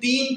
3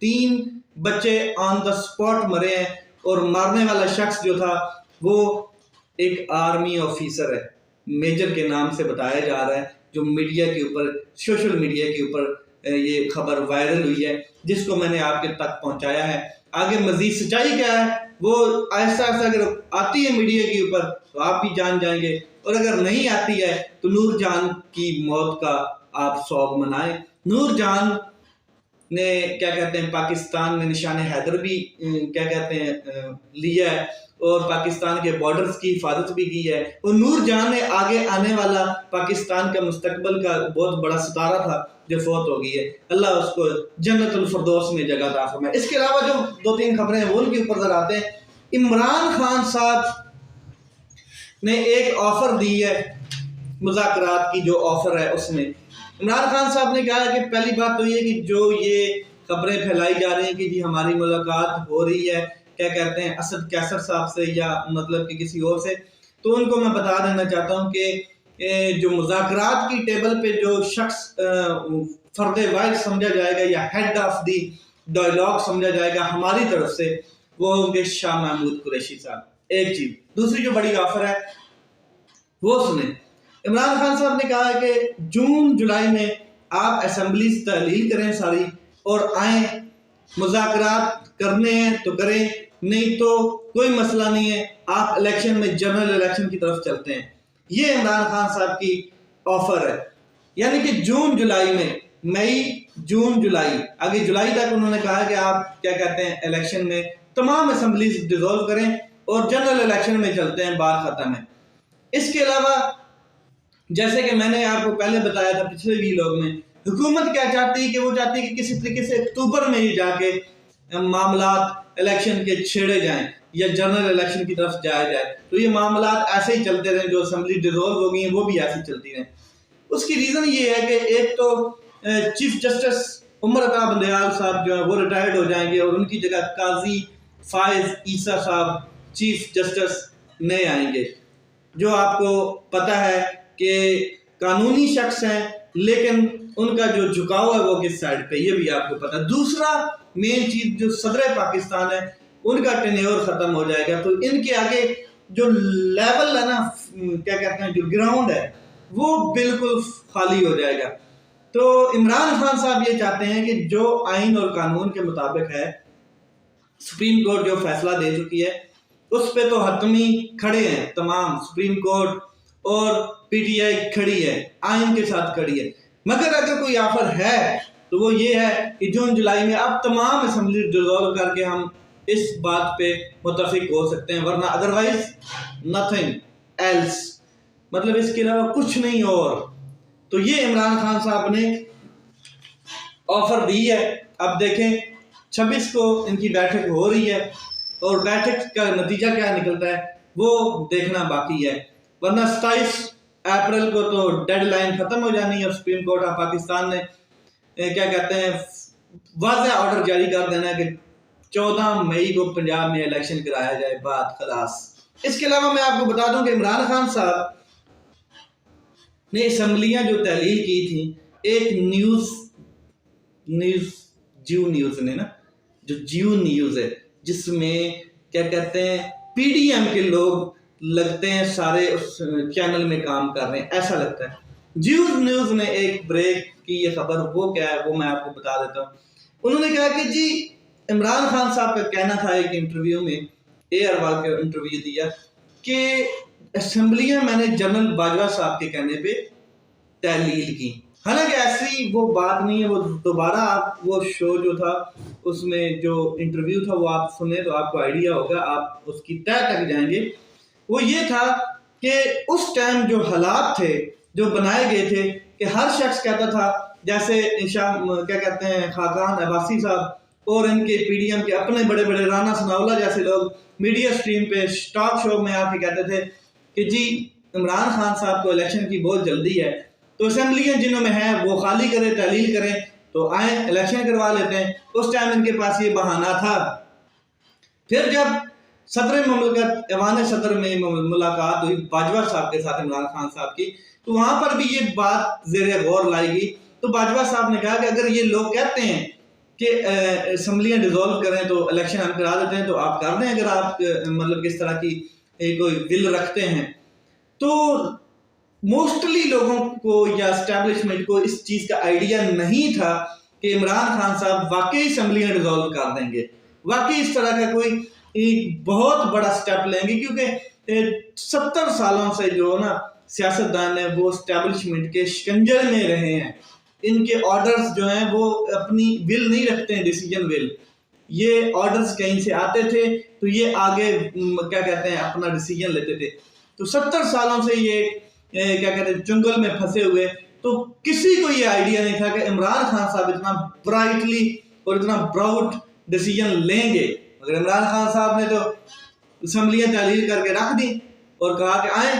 3 بچے آن دا سپاٹ مرے ہیں، اور مارنے والا شخص جو تھا وہ ایک آرمی آفیسر ہے، میجر کے نام سے بتایا جا رہا ہے، جو میڈیا کے اوپر، سوشل میڈیا کے اوپر یہ خبر وائرل ہوئی ہے، جس کو میں نے آپ کے تک پہنچایا ہے۔ آگے مزید سچائی کیا ہے وہ آہستہ آہستہ اگر آتی ہے میڈیا کے اوپر تو آپ بھی جان جائیں گے، اور اگر نہیں آتی ہے تو نور جہاں کی موت کا آپ سوگ منائیں۔ نور جہاں نے کیا کہتے ہیں پاکستان میں نشان حیدر بھی کیا کہتے ہیں لیا ہے، اور پاکستان کے بارڈرز کی حفاظت بھی کی ہے، اور نور جہاں نے آگے آنے والا پاکستان کا مستقبل کا بہت بڑا ستارہ تھا جو فوت ہو گئی ہے۔ اللہ اس کو جنت الفردوس میں جگہ عطا فرمائے۔ اس کے علاوہ جو دو تین خبریں ہیں وہ ان کے اوپر ذرا آتے ہیں۔ عمران خان صاحب نے ایک آفر دی ہے، مذاکرات کی جو آفر ہے اس میں عمران خان صاحب نے کہا ہے کہ پہلی بات تو یہ کہ جو یہ خبریں پھیلائی جا رہی ہیں کہ جی ہماری ملاقات ہو رہی ہے کیا کہتے ہیں اسد کیسر صاحب سے یا مطلب کہ کسی اور سے، تو ان کو میں بتا دینا چاہتا ہوں کہ جو مذاکرات کی ٹیبل پہ جو شخص فرد واحد سمجھا جائے گا یا ہیڈ آف دی ڈائلاگ سمجھا جائے گا ہماری طرف سے، وہ ہوں گے شاہ محمود قریشی صاحب۔ ایک چیز، دوسری جو بڑی آفر ہے وہ سنیں۔ عمران خان صاحب نے کہا ہے کہ جون جولائی میں آپ اسمبلیز تحلیل کریں ساری، اور آئیں مذاکرات کرنے ہیں تو کریں، نہیں تو کوئی مسئلہ نہیں ہے، آپ الیکشن میں جنرل الیکشن کی طرف چلتے ہیں۔ یہ عمران خان صاحب کی آفر ہے، یعنی کہ جون جولائی میں، مئی جون جولائی، آگے جولائی تک انہوں نے کہا کہ آپ کیا کہتے ہیں الیکشن میں تمام اسمبلیز ڈیزولو کریں اور جنرل الیکشن میں چلتے ہیں، بات ختم ہے۔ اس کے علاوہ جیسے کہ میں نے آپ کو پہلے بتایا تھا پچھلے ویلاگ میں، حکومت کیا چاہتی ہے کہ وہ چاہتی ہے کہ کسی طریقے سے اکتوبر میں ہی جا کے معاملات الیکشن کے چھیڑے جائیں یا جنرل الیکشن کی طرف جایا جائے، تو یہ معاملات ایسے ہی چلتے رہیں، جو اسمبلی ڈیزولو ہو گئی ہیں وہ بھی ایسے ہی چلتی رہیں۔ اس کی ریزن یہ ہے کہ ایک تو چیف جسٹس عمر عطا بندیال صاحب جو ہیں وہ ریٹائرڈ ہو جائیں گے، اور ان کی جگہ قاضی فائز عیسیٰ صاحب چیف جسٹس نئے آئیں گے، جو آپ کو پتہ ہے کہ قانونی شخص ہیں، لیکن ان کا جو جھکاؤ ہے وہ کس سائڈ پہ، یہ بھی آپ کو پتہ ہے۔ دوسرا مین چیز، جو صدر پاکستان ہے ان کا ٹینیور ختم ہو جائے گا، تو ان کے آگے جو لیول ہے نا، کیا کہتے ہیں جو گراؤنڈ ہے وہ بالکل خالی ہو جائے گا۔ تو عمران خان صاحب یہ چاہتے ہیں کہ جو آئین اور قانون کے مطابق ہے، سپریم کورٹ جو فیصلہ دے چکی ہے اس پہ تو حتمی کھڑے ہیں تمام، سپریم کورٹ اور پی ٹی آئی کھڑی ہے، آئین کے ساتھ کھڑی ہے، مگر اگر کوئی آفر ہے تو وہ یہ ہے کہ جون جولائی میں اب تمام اسمبلی ڈیزولو کر کے ہم اس بات پہ متفق ہو سکتے ہیں، ورنہ ادروائز نتھنگ ایلس، مطلب اس کے علاوہ کچھ نہیں اور۔ تو یہ عمران خان صاحب نے آفر دی ہے۔ اب دیکھیں 26 کو ان کی بیٹھک ہو رہی ہے، اور بیٹھک کا نتیجہ کیا نکلتا ہے وہ دیکھنا باقی ہے، ورنہ 27 اپریل کو تو ڈیڈ لائن ختم ہو جانی ہے، اور سپریم کورٹ آف پاکستان نے کیا کہتے ہیں واضح آرڈر جاری کر دینا ہے کہ 14 مئی کو پنجاب میں الیکشن کرایا جائے، بات خلاص۔ اس کے علاوہ میں آپ کو بتا دوں کہ عمران خان صاحب نے اسمبلیاں جو تحلیل کی تھیں، ایک جیو نیوز نے نا، جو جیو نیوز ہے، جس میں کیا کہتے ہیں پی ڈی ایم کے لوگ لگتے ہیں سارے اس چینل میں کام کر رہے ہیں، ایسا لگتا ہے۔ جیو نیوز نے ایک بریک کی یہ خبر، وہ کیا ہے وہ میں آپ کو بتا دیتا ہوں۔ انہوں نے کہا کہ جی عمران خان صاحب کا کہنا تھا ایک انٹرویو میں، اے اروال کے انٹرویو دیا، کہ اسمبلیاں میں نے جنرل باجوہ صاحب کے کہنے پہ تحلیل کی، حالانکہ ایسی وہ بات نہیں ہے۔ وہ دوبارہ آپ وہ شو جو تھا اس میں جو انٹرویو تھا وہ آپ سنیں تو آپ کو آئیڈیا ہوگا، آپ اس کی تہ تک جائیں گے۔ وہ یہ تھا کہ اس ٹائم جو حالات تھے جو بنائے گئے تھے کہ ہر شخص کہتا تھا، جیسے کیا کہتے ہیں خاقان عباسی صاحب اور ان کے پی ڈی ایم کے اپنے بڑے بڑے رانا ثناءاللہ جیسے لوگ میڈیا سٹریم پہ ٹاک شو میں آ کے کہتے تھے کہ جی عمران خان صاحب کو الیکشن کی بہت جلدی ہے، تو اسمبلیاں جنہوں میں ہیں وہ خالی کریں، تحلیل کریں تو آئیں الیکشن کروا لیتے ہیں۔ اس ٹائم ان کے پاس یہ بہانہ تھا۔ پھر جب صدر مملکت ایوان صدر میں ملاقات ہوئی باجوہ صاحب کے ساتھ عمران خان صاحب کی، تو وہاں پر بھی یہ بات زیر غور لائی گئی۔ تو باجوہ صاحب نے کہا کہ اگر یہ لوگ کہتے ہیں کہ اسمبلیاں ڈیزولو کریں تو الیکشن ہم کرا دیتے ہیں تو آپ کر دیں اگر آپ مطلب کس طرح کی کوئی ول رکھتے ہیں. تو موسٹلی لوگوں کو یا اسٹیبلشمنٹ کو اس چیز کا آئیڈیا نہیں تھا کہ عمران خان صاحب واقعی اسمبلیاں ڈیزولو کر دیں گے, واقعی اس طرح کا کوئی ایک بہت بڑا سٹیپ لیں گے, کیونکہ 70 سالوں سے جو نا سیاستدان ہیں وہ اسٹیبلشمنٹ کے شکنجر میں رہے ہیں. ان کے آرڈرز جو ہیں وہ اپنی ول نہیں رکھتے ہیں, ڈیسیجن ول. یہ آرڈرز کہیں سے آتے تھے تو یہ آگے کیا کہتے ہیں اپنا ڈیسیجن لیتے تھے. تو 70 سالوں سے یہ کیا کہتے ہیں چنگل میں پھنسے ہوئے, تو کسی کو یہ آئیڈیا نہیں تھا کہ عمران خان صاحب اتنا برائٹلی اور اتنا براؤڈ ڈیسیجن لیں گے. مگر عمران خان صاحب نے تو اسمبلیاں تعلیل کر کے رکھ دی اور کہا کہ آئیں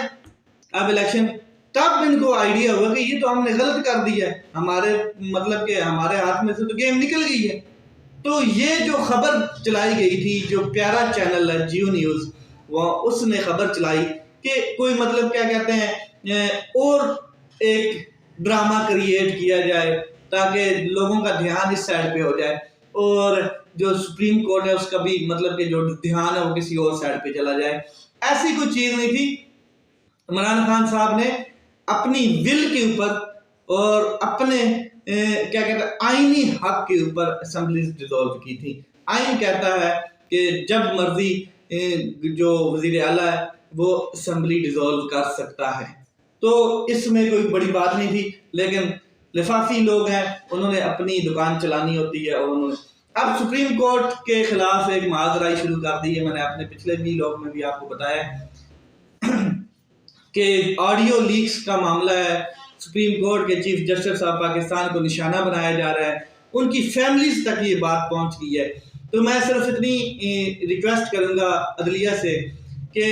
اب الیکشن. تب ان کو آئیڈیا ہوا کہ یہ تو ہم نے غلط کر دیا ہے, ہمارے مطلب کہ ہمارے ہاتھ میں سے تو گیم نکل گئی ہے. تو یہ جو خبر چلائی گئی تھی, جو پیارا چینل ہے جیو نیوز, وہ اس نے خبر چلائی کہ کوئی مطلب کیا کہتے ہیں اور ایک ڈرامہ کریٹ کیا جائے تاکہ لوگوں کا دھیان اس سائڈ پہ ہو جائے, اور جو سپریم کورٹ ہے اس کا بھی مطلب کہ جو دھیان ہے وہ کسی اور سائڈ پہ چلا جائے. ایسی کوئی چیز نہیں تھی. عمران خان صاحب نے اپنی ول کے اوپر اور اپنے کیا کہتے ہیں آئینی حق کے اوپر اسمبلیز ڈیزولو کی تھی. آئین کہتا ہے کہ جب مرضی جو وزیر اعلیٰ ہے وہ اسمبلی ڈیزولو کر سکتا ہے. تو اس میں کوئی بڑی بات نہیں تھی, لیکن لفافی لوگ ہیں, انہوں نے اپنی دکان چلانی ہوتی ہے, اور انہوں نے اب سپریم کورٹ کے خلاف ایک محاذرائی شروع کر دی ہے. میں نے اپنے پچھلے بھی لوگ میں بھی آپ کو بتایا کہ آڈیو لیکس کا معاملہ ہے. سپریم کورٹ کے چیف جسٹس صاحب پاکستان کو نشانہ بنایا جا رہا ہے, ان کی فیملیز تک یہ بات پہنچ گئی ہے. تو میں صرف اتنی ریکویسٹ کروں گا عدلیہ سے کہ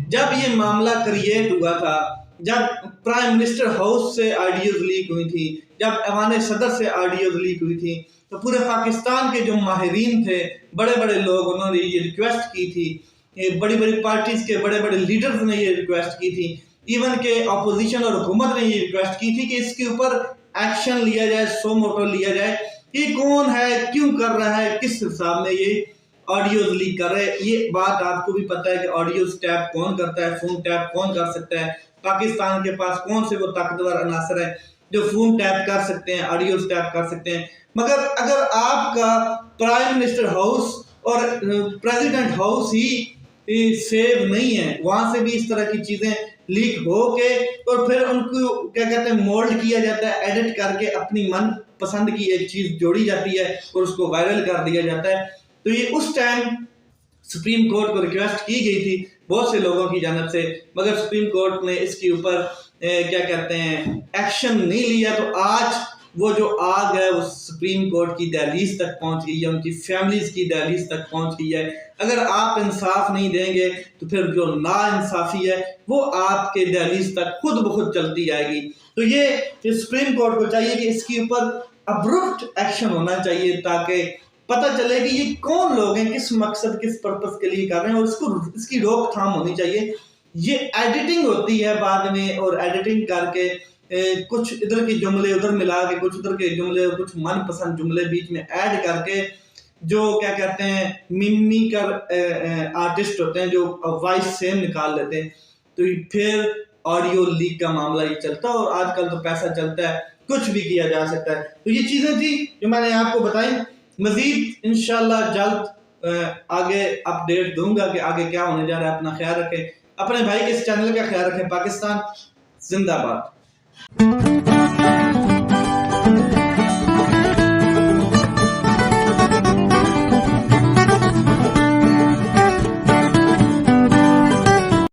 جب یہ معاملہ کریٹ ہوا تھا, جب پرائم منسٹر ہاؤس سے آڈیوز لیک ہوئی تھی, جب ایوان صدر سے آڈیوز لیک ہوئی تھی, تو پورے پاکستان کے جو ماہرین تھے, بڑے بڑے لوگ, انہوں نے یہ ریکویسٹ کی تھی, بڑی بڑی پارٹیز کے بڑے بڑے لیڈرز نے یہ ریکویسٹ کی تھی, ایون کہ اپوزیشن اور حکومت نے یہ ریکویسٹ کی تھی کہ اس کے اوپر ایکشن لیا جائے, سو موٹو لیا جائے. یہ کون ہے, کیوں کر رہا ہے, کس حساب میں یہ آڈیوز لیک کر رہے ہیں. یہ بات آپ کو بھی پتہ ہے کہ آڈیوز ٹیپ کون کرتا ہے, فون ٹیپ کون کر سکتا ہے. پاکستان کے پاس کون سے وہ طاقتور عناصر ہیں جو فون ٹیپ کر سکتے ہیں, آڈیوز ٹیپ کر سکتے ہیں. مگر اگر آپ کا پرائم منسٹر ہاؤس اور پریزیڈنٹ ہاؤس ہی سیو نہیں ہے, وہاں سے بھی اس طرح کی چیزیں لیک ہو کے اور پھر ان کو کیا کہتے ہیں مولڈ کیا جاتا ہے, ایڈٹ کر کے اپنی من پسند کی ایک چیز جوڑی جاتی ہے اور اس کو وائرل کر دیا جاتا ہے. تو یہ اس ٹائم سپریم کورٹ کو ریکویسٹ کی گئی تھی بہت سے لوگوں کی جانب سے, مگر سپریم کورٹ نے اس کے اوپر کیا کہتے ہیں ایکشن نہیں لیا. تو آج وہ جو آگ ہے وہ سپریم کورٹ کی دہلیز تک پہنچ گئی ہے, ان کی فیملیز کی دہلیز تک پہنچ گئی ہے. اگر آپ انصاف نہیں دیں گے تو پھر جو نا انصافی ہے وہ آپ کے دہلیز تک خود بخود چلتی جائے گی. تو یہ سپریم کورٹ کو چاہیے کہ اس کے اوپر ابرپٹ ایکشن ہونا چاہیے تاکہ پتہ چلے کہ یہ کون لوگ ہیں, کس مقصد کس پرپس کے لیے کر رہے ہیں, اور اس کی روک تھام ہونی چاہیے. یہ ایڈیٹنگ ہوتی ہے بعد میں, اور ایڈیٹنگ کر کے کچھ ادھر کے جملے ادھر ملا کے, کچھ ادھر کے جملے اور کچھ من پسند جملے بیچ میں ایڈ کر کے, جو کیا کہتے ہیں میمیکر آرٹسٹ ہوتے ہیں جو وائس سیم نکال لیتے ہیں, تو پھر آڈیو لیک کا معاملہ یہ چلتا ہے. اور آج کل تو پیسہ چلتا ہے, کچھ بھی کیا جا سکتا ہے. تو یہ چیزیں تھی جو میں نے آپ کو بتائیں. مزید انشاءاللہ جلد آگے اپڈیٹ دوں گا کہ آگے کیا ہونے جا رہا ہے. اپنا خیال رکھیں, اپنے بھائی کے اس چینل کا خیال رکھیں. پاکستان زندہ باد.